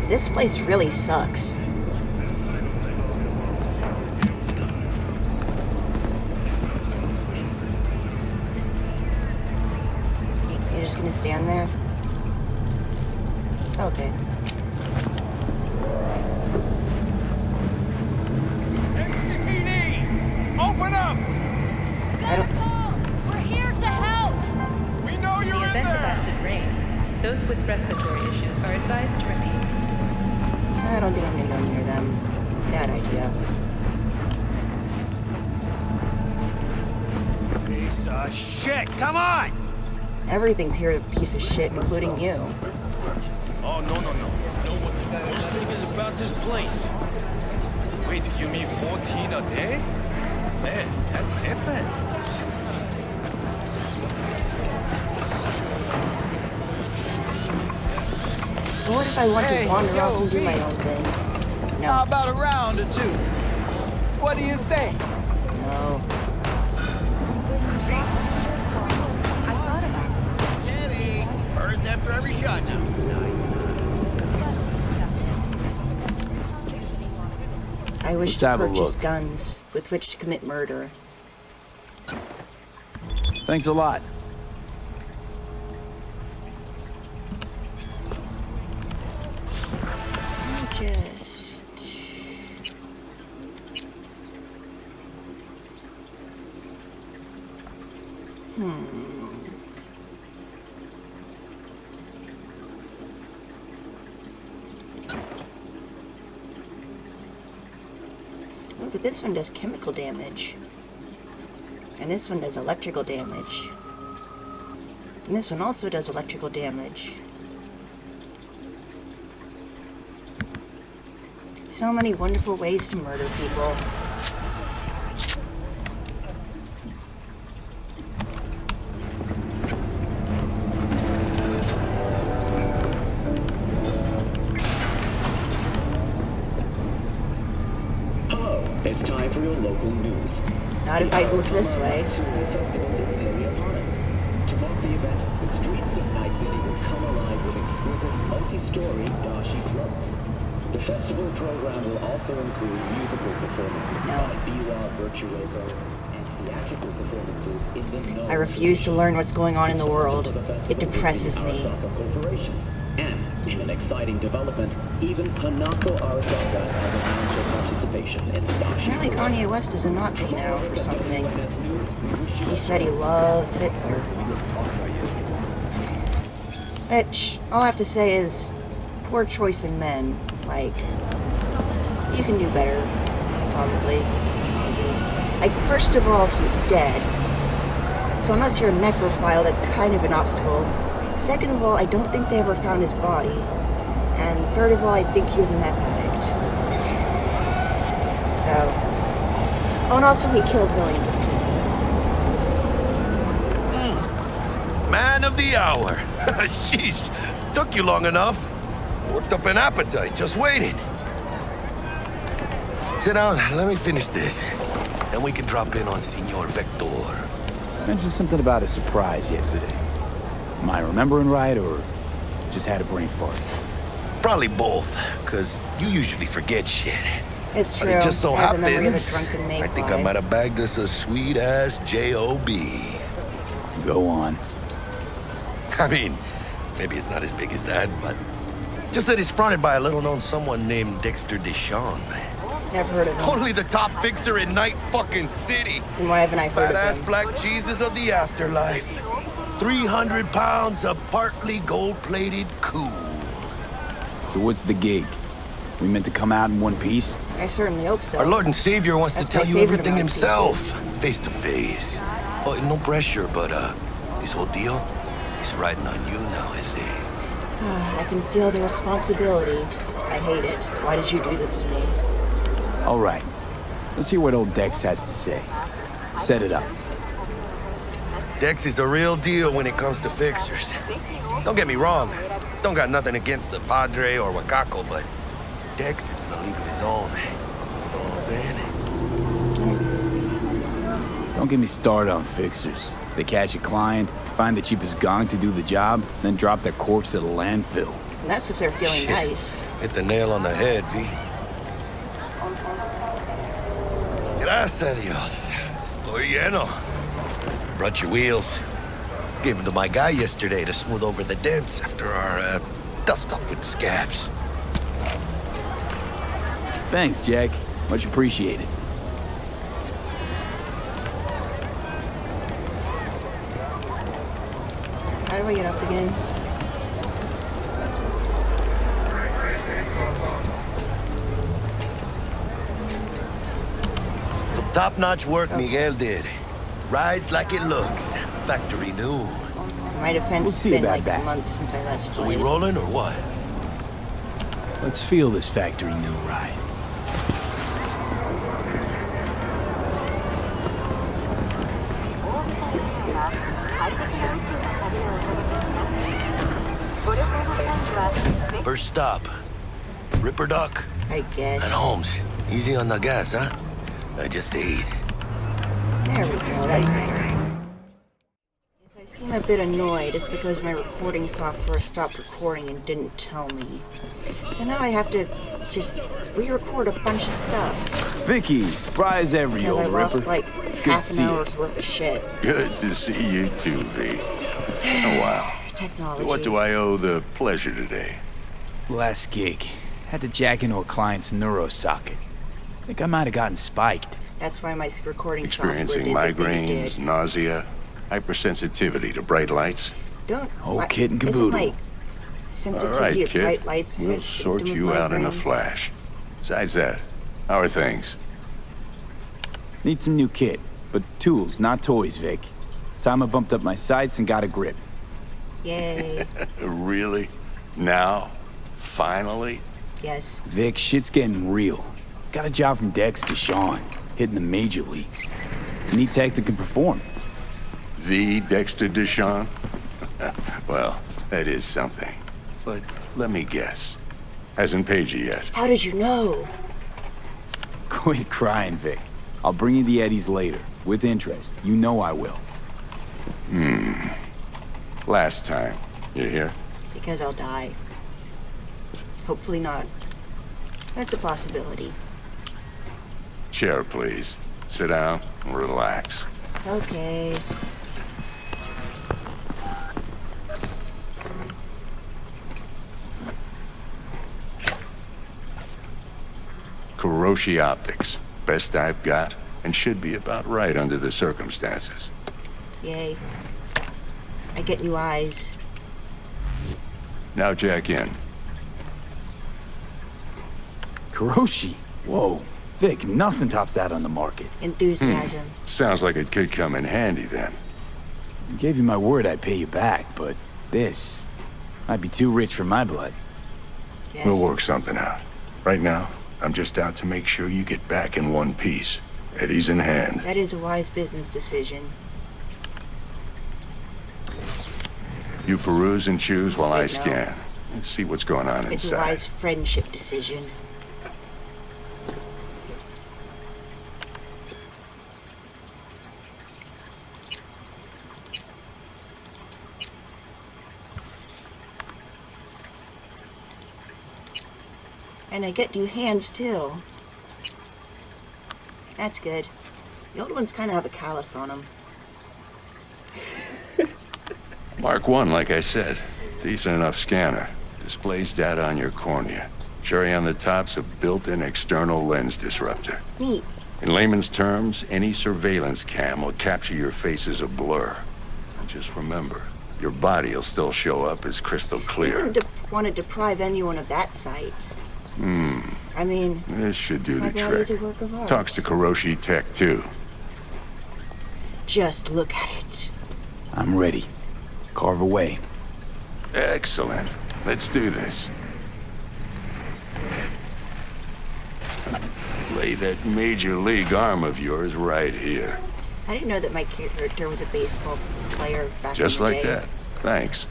This place really sucks. You're just gonna stand there? Okay. Open up! We got a call! We're here to help! We know you're in there! In the event of acid rain, those with respiratory issues are advised to remain. I don't think I'm gonna go near them. Bad idea. Piece of shit! Come on! Everything's here a piece of shit, including you. Oh, no. No one most niggas about this place. Wait, you mean 14 a day? Man, that's different. But what if I want to wander off and do my own thing? No. How about a round or two? What do you say? No. I thought about it. Steady. Burst after every shot now. I wish Let's to have a purchase look. guns with which to commit murder. Thanks a lot. Just... Oh, but this one does chemical damage. And this one does electrical damage. And this one also does electrical damage. So many wonderful ways to murder people. Hello, it's time for your local news. Not if I look this way. To mark the event, the streets of Night City will come alive with exquisite multi-story dashi floats. The festival program will also include musical performances by B-Raw Virtuoso and theatrical performances in the known... I refuse to learn what's going on in the world. It depresses me. And, in an exciting development, even Hanako Arasaka has announced her participation in the dashi. Apparently Kanye West is a Nazi now or something. He said he loves Hitler. Which, all I have to say is, poor choice in men. Like, you can do better, probably. Like, first of all, he's dead. So unless you're a necrophile, that's kind of an obstacle. Second of all, I don't think they ever found his body. And third of all, I think he was a meth addict. So... Oh, and also he killed millions of people. Man of the hour. Sheesh, took you long enough. Worked up an appetite, just waiting. Sit down, let me finish this. Then we can drop in on Senor Vector. Mentioned something about a surprise yesterday. Am I remembering right, or just had a brain fart? Probably both, because you usually forget shit. It's true. But it just so I have the memory of a happens, drunken mayfly. I think I might have bagged us a sweet-ass J.O.B. Go on. I mean, maybe it's not as big as that, but just that it's fronted by a little-known someone named Dexter Deshawn. Never heard of him. Only the top fixer in Night fucking City. And why haven't I heard of Badass him? black Jesus of the afterlife. 300 pounds of partly gold-plated cool. So what's the gig? We meant to come out in one piece? I certainly hope so. Our Lord and Savior wants That's to tell my you favorite everything amount of himself, pieces. face to face. Oh, no pressure, but this whole deal is riding on you now, is it? I can feel the responsibility. I hate it. Why did you do this to me? All right. Let's hear what old Dex has to say. Set it up. Dex is a real deal when it comes to fixers. Don't get me wrong. Don't got nothing against the Padre or Wakako, but Dex is in a league of his own. You know what I'm saying? Don't get me started on fixers. They catch a client, find the cheapest gong to do the job, then drop their corpse at a landfill. And that's if they're feeling Shit. nice. Hit the nail on the head, V. Gracias a Dios. Estoy lleno. Brought your wheels. Gave them to my guy yesterday to smooth over the dents after our dust-up with the scabs. Thanks, Jack. Much appreciated. How do I get up again? Some top-notch work Miguel did. Rides like it looks. Factory new. My defense We'll has see been about like that. a month since I last So we played. rolling or what? Let's feel this factory new ride. First stop. Ripper Dock I and guess. Holmes. Easy on the gas, huh? I just ate. There we go, that's better. If I seem a bit annoyed, it's because my recording software stopped recording and didn't tell me. So now I have to just re-record a bunch of stuff. Vicky, surprise every Because old I lost ripper. like It's good to half see an you. hour's worth of shit. Good to see you too, V. Oh, wow. Technology. What do I owe the pleasure today? Last gig. Had to jack into a client's neuro socket. Think I might have gotten spiked. That's why my recording software Experiencing did the thing it migraines, did. nausea, hypersensitivity to bright lights? Don't. Whole why- kit and Isn't caboodle. like All sensitivity right, to kid. bright lights We'll a sort symptom of you out in a migraines? flash. Besides that, how are things? Need some new kit, but tools, not toys, Vic. Time I bumped up my sights and got a grip. Yay. Really? Now? Finally? Yes. Vic, shit's getting real. Got a job from Dex to Sean, hitting the major leagues. Need tech that can perform. The Dexter Deshawn? Well, that is something. But let me guess. Hasn't paid you yet. How did you know? Quit crying, Vic. I'll bring you the eddies later, with interest. You know I will. Last time. You hear? Because I'll die. Hopefully not. That's a possibility. Chair, please. Sit down and relax. Okay. Kuroshi Optics. Best I've got, and should be about right under the circumstances. Yay. I get new eyes. Now jack in. Kuroshi? Whoa. Vic, nothing tops that on the market. Enthusiasm. Sounds like it could come in handy then. I gave you my word I'd pay you back, but this might be too rich for my blood. Yes. We'll work something out. Right now, I'm just out to make sure you get back in one piece. Eddie's in hand. That is a wise business decision. You peruse and choose while I No. scan. See what's going on It's a inside. wise friendship decision. And I get new hands too. That's good. The old ones kind of have a callus on them. Mark 1, like I said. Decent enough scanner. Displays data on your cornea. Cherry on the top's a built-in external lens disruptor. Neat. In layman's terms, any surveillance cam will capture your face as a blur. And just remember, your body will still show up as crystal You clear. wouldn't want to deprive anyone of that sight. I mean, This should do my the body's trick. a work of art. Talks to Kuroshi Tech, too. Just look at it. I'm ready. Carve away. Excellent. Let's do this. Lay that major league arm of yours right here. I didn't know that my character was a baseball player back Just in the like day. that. Thanks.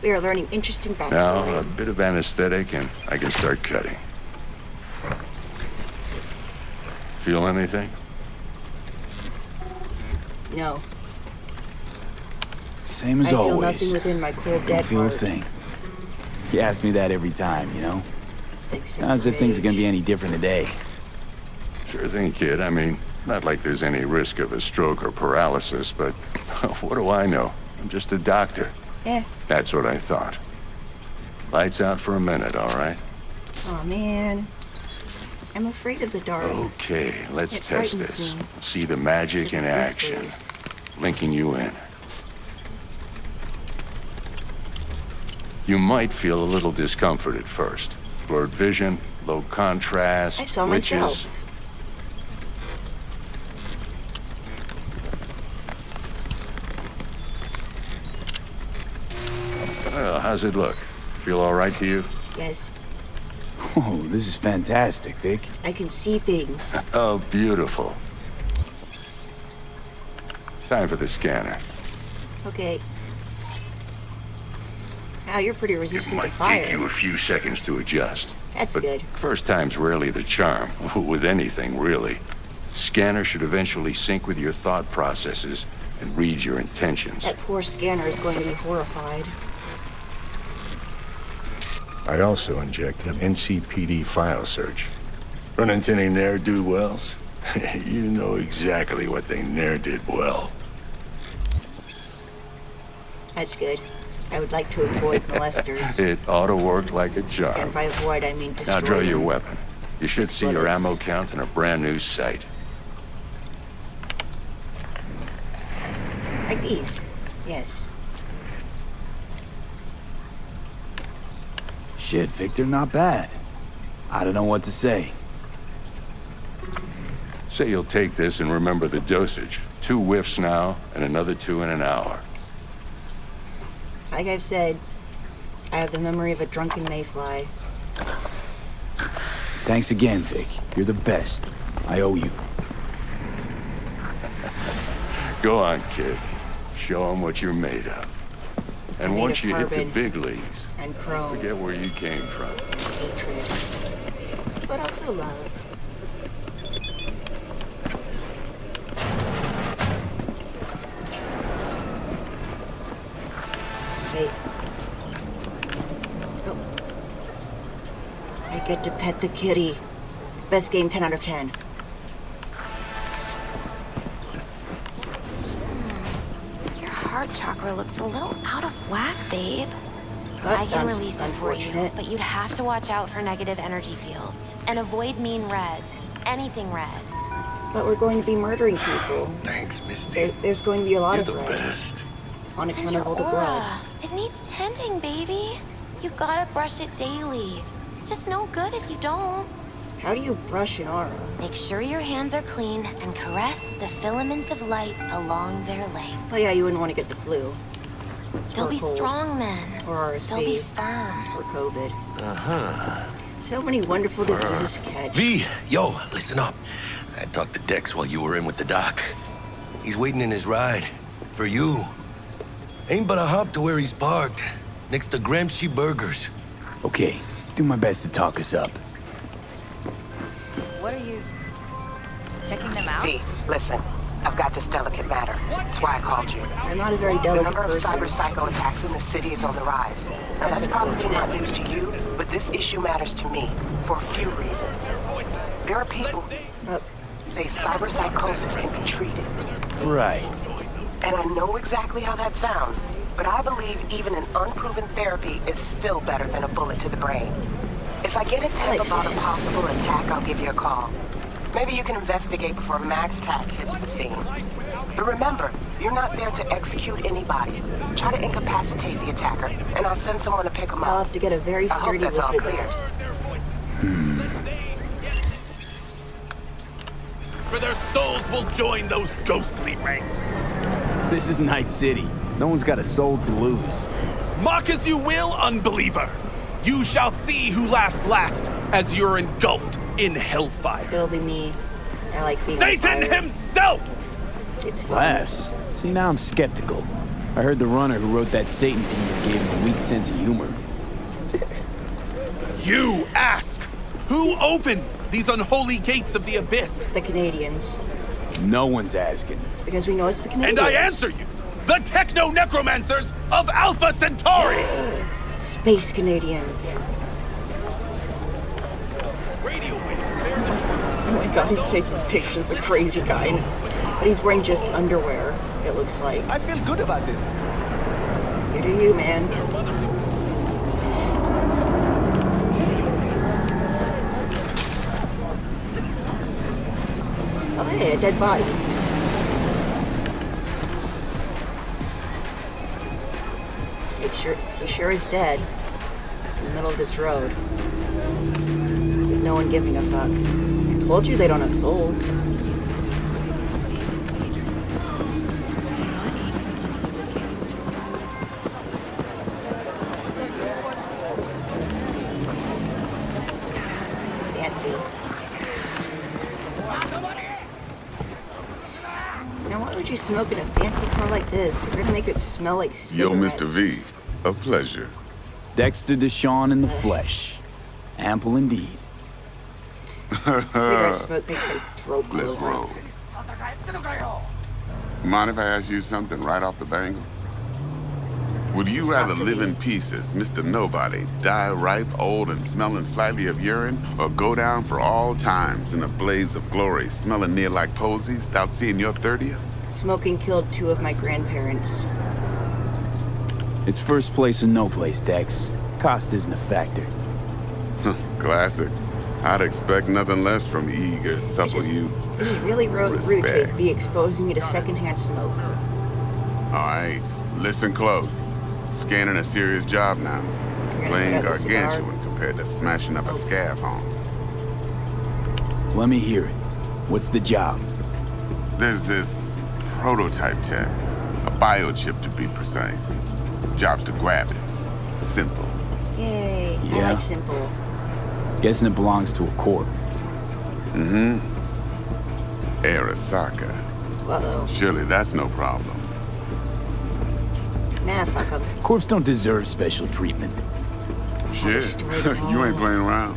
We are learning interesting Now, backstory. a bit of anesthetic and I can start cutting. Feel anything? No. Same as I feel always. nothing within my cold Don't dead feel a heart. thing. You ask me that every time, you know? Except Not as if things are gonna rage. be any different today. Sure thing, kid. I mean, not like there's any risk of a stroke or paralysis, but what do I know? I'm just a doctor. Eh. That's what I thought. Lights out for a minute, all right? Oh man. I'm afraid of the dark. Okay, let's It test frightens this. me. See the magic With in its action. mysteries. Linking you in. You might feel a little discomfort at first. Blurred vision, low contrast, I saw glitches. myself. Well, how's it look? Feel all right to you? Yes. Oh, this is fantastic, Vic. I can see things. Oh, beautiful. Time for the scanner. Okay. Wow, you're pretty It resistant to might fire. take you a few seconds to adjust. That's But good. first time's rarely the charm, with anything, really. Scanner should eventually sync with your thought processes and read your intentions. That poor scanner is going to be horrified. I also injected an NCPD file search. Run into any ne'er-do-wells? You know exactly what they ne'er did well. That's good. I would like to avoid molesters. It ought to work like a charm. And by avoid, I mean destroy. Now draw your weapon. You should see your Bullets. ammo count in a brand new sight. Like these. Yes. Shit, Victor, not bad. I don't know what to say. Say you'll take this and remember the dosage. 2 whiffs now, and another 2 in an hour. Like I've said, I have the memory of a drunken mayfly. Thanks again, Vic. You're the best. I owe you. Go on, kid. Show them what you're made of. And Made once of you hit the carbon big leagues, and chrome forget where you came from. and hatred. But also love. Wait. Oh. I get to pet the kitty. Best game 10 out of 10. Your heart chakra looks a little out of whack, babe. That I can sounds release it for you, unfortunate. but you'd have to watch out for negative energy fields. And avoid mean reds. Anything red. But we're going to be murdering people. Thanks, Misty. There's going to be a lot You're of the red. best. On And account your of all the aura. blood. It needs tending, baby. You gotta brush it daily. It's just no good if you don't. How do you brush an aura? Make sure your hands are clean and caress the filaments of light along their length. Oh yeah, you wouldn't want to get the flu. They'll Or be cold. strong then. Or RSV. They'll be firm. Or COVID. Uh-huh. So many wonderful diseases to catch. V, yo, listen up. I talked to Dex while you were in with the doc. He's waiting in his ride. For you. Ain't but a hop to where he's parked. Next to Gramsci Burgers. Okay, do my best to talk us up. What are you... checking them out? V, listen. I've got this delicate matter. That's why I called you. I'm not a very The delicate number of person. cyber psycho attacks in the city is on the rise. Now that's probably not news to you, but this issue matters to me for a few reasons. There are people say cyber psychosis can be treated. Right. And I know exactly how that sounds, but I believe even an unproven therapy is still better than a bullet to the brain. If I get a tip makes about a sense. possible attack, I'll give you a call. Maybe you can investigate before Max Tack hits the scene. But remember, you're not there to execute anybody. Try to incapacitate the attacker, and I'll send someone to pick him I'll up. have to get a very I hope sturdy that's all wiffle clear. bat. For their souls will join those ghostly ranks. This is Night City. No one's got a soul to lose. Mock as you will, unbeliever. You shall see who laughs last as you're engulfed in hellfire. It'll be me. I like being Satan on fire. himself! It's fun. Laughs. See, now I'm skeptical. I heard the runner who wrote that Satan demon gave him a weak sense of humor. You ask, who opened these unholy gates of the abyss? The Canadians. No one's asking. Because we know it's the And Canadians. I answer you, The Techno-Necromancers of Alpha Centauri! Space Canadians. Oh my god, he's taking pictures, the crazy guy. But he's wearing just underwear, it looks like. I feel good about this. You do you, man. Oh hey, a dead body. He sure is dead. In the middle of this road. With no one giving a fuck. I told you they don't have souls. Fancy. Now why would you smoke in a fancy car like this? You're gonna make it smell like cigarettes. Yo, Mr. V. A pleasure. Dexter Deshawn in the flesh. Ample indeed. Cigarette smoke makes my throat Let's close roll. up. Mind if I ask you something right off the bangle? Would you rather live in peace as Mr. Nobody, die ripe, old, and smelling slightly of urine, or go down for all times in a blaze of glory, smelling near like posies, without seeing your 30th? Smoking killed 2 of my grandparents. It's first place or no place, Dex. Cost isn't a factor. Classic. I'd expect nothing less from eager, supple youth. It is really rude to be exposing me to secondhand smoke. All right, listen close. Scanning a serious job now. Playing gargantuan compared to smashing up a scav home. Let me hear it. What's the job? There's this prototype tech. A biochip to be precise. Job's to grab it. Simple. Yay, I Yeah. like simple. Guessing it belongs to a corp. Mm-hmm. Arasaka. Uh-oh. Surely that's no problem. Nah, fuck them. Corps don't deserve special treatment. Shit, you ain't playing around.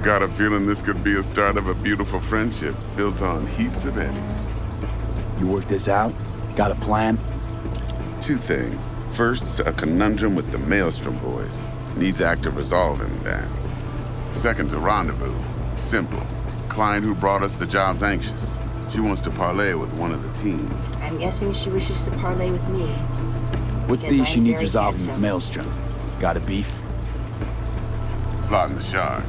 Got a feeling this could be a start of a beautiful friendship built on heaps of eddies. You work this out? Got a plan? 2 things. First, a conundrum with the Maelstrom boys. Needs active resolving that. Second, a rendezvous. Simple. Client who brought us the job's anxious. She wants to parlay with one of the team. I'm guessing she wishes to parlay with me. What's the Because issue I'm needs very resolving with handsome. Maelstrom? Got a beef? Slot in the shard.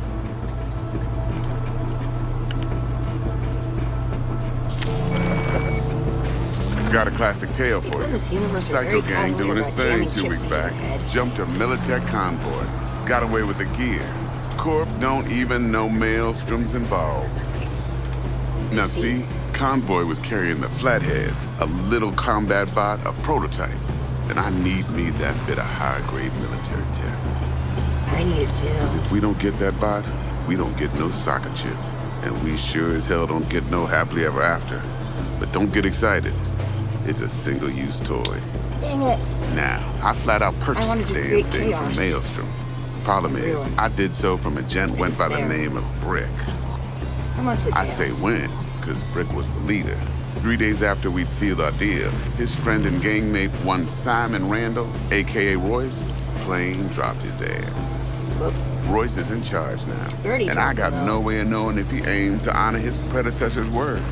Got a classic tale for People in you. this universe are Psycho very gang cavalier doing its about thing jamming 2 chips weeks into back. your head. Jumped a Militech convoy. Got away with the gear. Corp don't even know Maelstrom's involved. Now see, convoy was carrying the Flathead, a little combat bot, a prototype. And I need me that bit of high-grade military tech. I need it too. Because if we don't get that bot, we don't get no soccer chip. And we sure as hell don't get no happily ever after. But don't get excited. It's a single-use toy. Dang it. Now, I flat out purchased wanted the to damn create thing from chaos. Maelstrom. Problem is, Really? I did so from a gent went by the Despair. name of Brick. I'm mostly I chaos. say when, because Brick was the leader. 3 days after we'd sealed our deal, his friend and gangmate, one Simon Randall, a.k.a. Royce, plain dropped his ass. Whoop. Royce is in charge now, Already and I got dropped him, no way of knowing if he aims to honor his predecessor's word.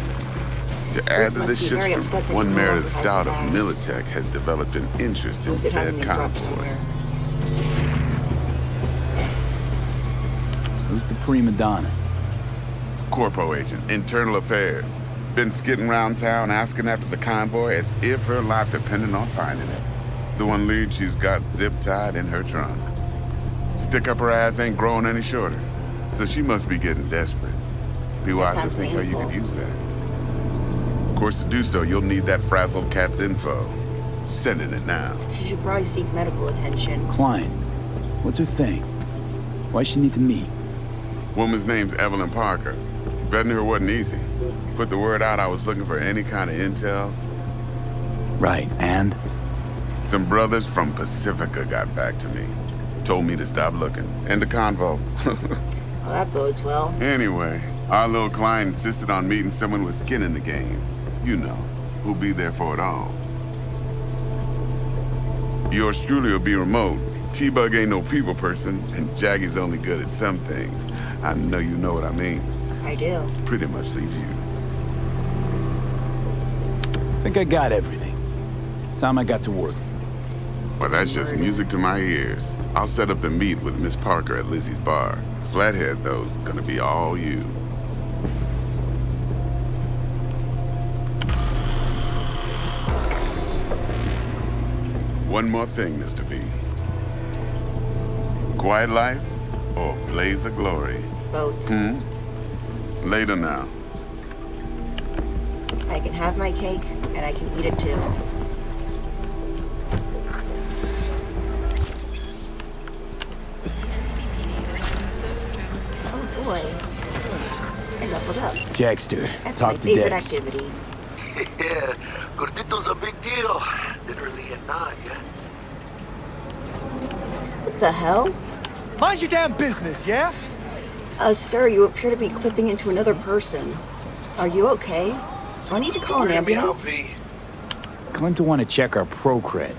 To add to must this be very upset shitstorm, that one he no Meredith longer has Stout his of ass. Militech has developed an interest in Hope it hasn't said been dropped convoy. somewhere. Who's the prima donna? Corpo agent, internal affairs. Been skidding around town asking after the convoy as if her life depended on finding it. The one lead she's got zip-tied in her trunk. Stick up her ass ain't growing any shorter, so she must be getting desperate. Be wise to sounds think how you painful. could use that. Of course, to do so, you'll need that frazzled cat's info. Sending it now. She should probably seek medical attention. Client. What's her thing? Why she need to meet? Woman's name's Evelyn Parker. Vetting her wasn't easy. Put the word out I was looking for any kind of intel. Right, and? Some brothers from Pacifica got back to me. Told me to stop looking. End the convo. Well, that bodes well. Anyway, our little client insisted on meeting someone with skin in the game. You know, who'll be there for it all. Yours truly will be remote. T-Bug ain't no people person, and Jaggy's only good at some things. I know you know what I mean. I do. Pretty much leaves you. I think I got everything. Time I got to work. Well, that's just music to my ears. I'll set up the meet with Miss Parker at Lizzie's bar. Flathead, though's gonna be all you. One more thing, Mr. V. Quiet life or blaze of glory? Both. Later now. I can have my cake, and I can eat it too. Oh boy. I leveled up. Jackster, That's talk my to favorite Dex. activity. Yeah, Gordito's a big deal. Literally and not, yeah? What the hell? Mind your damn business, yeah? Sir, you appear to be clipping into another person. Are you okay? Do I need to call an ambulance? Claimed to want to check our pro cred.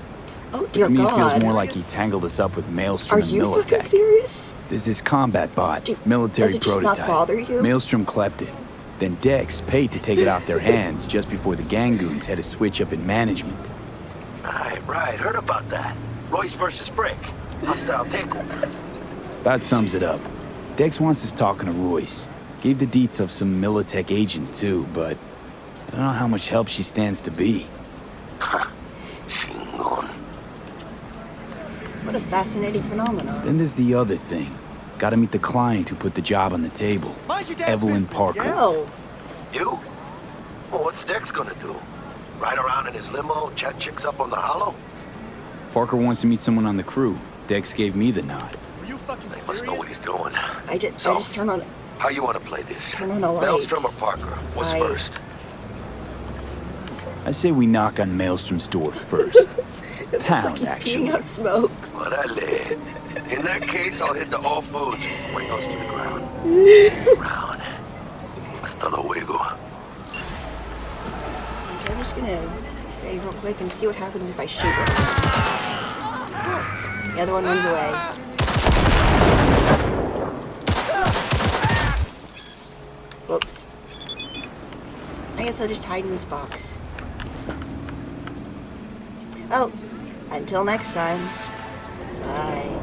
Oh dear To me, it God. feels more like he tangled us up with Maelstrom Are and you Militech. fucking serious? There's this combat bot, military does it just prototype. not bother you? Maelstrom clept it. Then Dex paid to take it off their hands just before the Gangoons had a switch up in management. Right. Heard about that. Royce versus Brick. Hostile takeover. That sums it up. Dex wants us talking to Royce. Gave the deets of some Militech agent too, but I don't know how much help she stands to be. What a fascinating phenomenon. Then there's the other thing. Gotta meet the client who put the job on the table. Evelyn Parker. Oh. You? Well, what's Dex gonna do? Ride around in his limo, chat chicks up on the hollow? Parker wants to meet someone on the crew. Dex gave me the nod. He must know what he's doing. I just turn on. How you want to play this? Turn on a light. Maelstrom or Parker? What's first? I say we knock on Maelstrom's door first. It looks Pound, like he's actually. peeing out smoke. Orale. In that case, I'll hit the all foods. Windows to the ground. Round. Hasta luego. I'm just gonna save real quick and see what happens if I shoot her. The other one runs away. Whoops. I guess I'll just hide in this box. Oh, until next time. Bye.